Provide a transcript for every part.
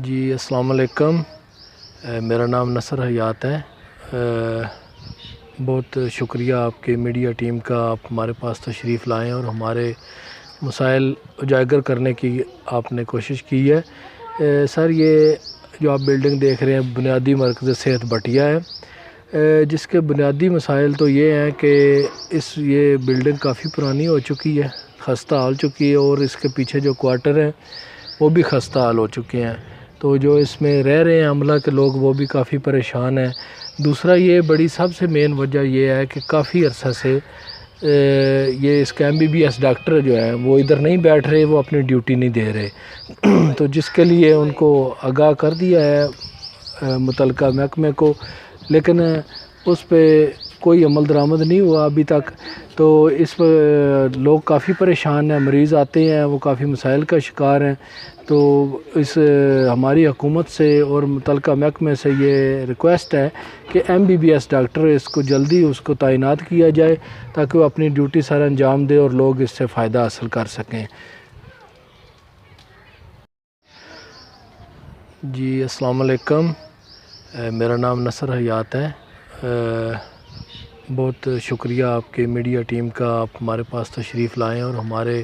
جی السلام علیکم، میرا نام نصر حیات ہے۔ بہت شکریہ آپ کے میڈیا ٹیم کا، آپ ہمارے پاس تشریف لائیں اور ہمارے مسائل اجاگر کرنے کی آپ نے کوشش کی ہے۔ سر، یہ جو آپ بلڈنگ دیکھ رہے ہیں بنیادی مرکز صحت بٹیا ہے، جس کے بنیادی مسائل تو یہ ہیں کہ یہ بلڈنگ کافی پرانی ہو چکی ہے، خستہ حال چکی ہے، اور اس کے پیچھے جو کوارٹر ہیں وہ بھی خستہ حال ہو چکے ہیں۔ تو جو اس میں رہ رہے ہیں عملہ کے لوگ وہ بھی کافی پریشان ہیں۔ دوسرا یہ بڑی سب سے مین وجہ یہ ہے کہ کافی عرصہ سے یہ اس کے MBBS ڈاکٹر جو ہیں وہ ادھر نہیں بیٹھ رہے، وہ اپنی ڈیوٹی نہیں دے رہے، تو جس کے لیے ان کو آگاہ کر دیا ہے متعلقہ محکمے کو، لیکن اس پہ کوئی عمل درآمد نہیں ہوا ابھی تک۔ تو اس پہ لوگ کافی پریشان ہیں، مریض آتے ہیں وہ کافی مسائل کا شکار ہیں۔ تو ہماری حکومت سے اور متعلقہ محکمے سے یہ ریکویسٹ ہے کہ MBBS ڈاکٹر اس کو جلدی اس کو تعینات کیا جائے تاکہ وہ اپنی ڈیوٹی سر انجام دے اور لوگ اس سے فائدہ حاصل کر سکیں۔ جی السلام علیکم، میرا نام نصر حیات ہے۔ بہت شکریہ آپ کے میڈیا ٹیم کا، آپ ہمارے پاس تشریف لائیں اور ہمارے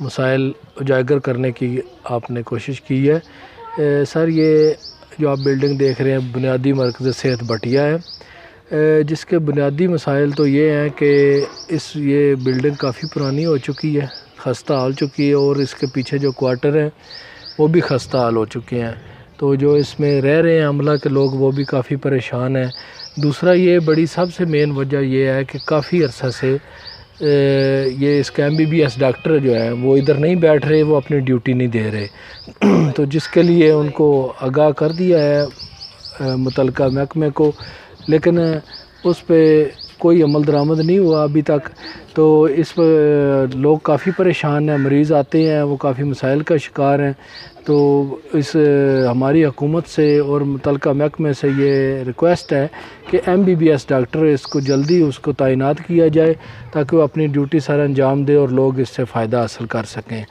مسائل اجاگر کرنے کی آپ نے کوشش کی ہے۔ سر، یہ جو آپ بلڈنگ دیکھ رہے ہیں بنیادی مرکز صحت بٹیا ہے، جس کے بنیادی مسائل تو یہ ہیں کہ یہ بلڈنگ کافی پرانی ہو چکی ہے، خستہ حال چکی ہے، اور اس کے پیچھے جو کوارٹر ہیں وہ بھی خستہ حال ہو چکے ہیں۔ تو جو اس میں رہ رہے ہیں عملہ کے لوگ وہ بھی کافی پریشان ہیں۔ دوسرا یہ بڑی سب سے مین وجہ یہ ہے کہ کافی عرصہ سے یہ اس کے MBBS ڈاکٹر جو ہیں وہ ادھر نہیں بیٹھ رہے، وہ اپنی ڈیوٹی نہیں دے رہے، تو جس کے لیے ان کو آگاہ کر دیا ہے متعلقہ محکمے کو، لیکن اس پہ کوئی عمل درآمد نہیں ہوا ابھی تک۔ تو اس پہ لوگ کافی پریشان ہیں، مریض آتے ہیں وہ کافی مسائل کا شکار ہیں۔ تو ہماری حکومت سے اور متعلقہ محکمے سے یہ ریکویسٹ ہے کہ MBBS ڈاکٹر اس کو جلدی اس کو تعینات کیا جائے تاکہ وہ اپنی ڈیوٹی سر انجام دے اور لوگ اس سے فائدہ حاصل کر سکیں۔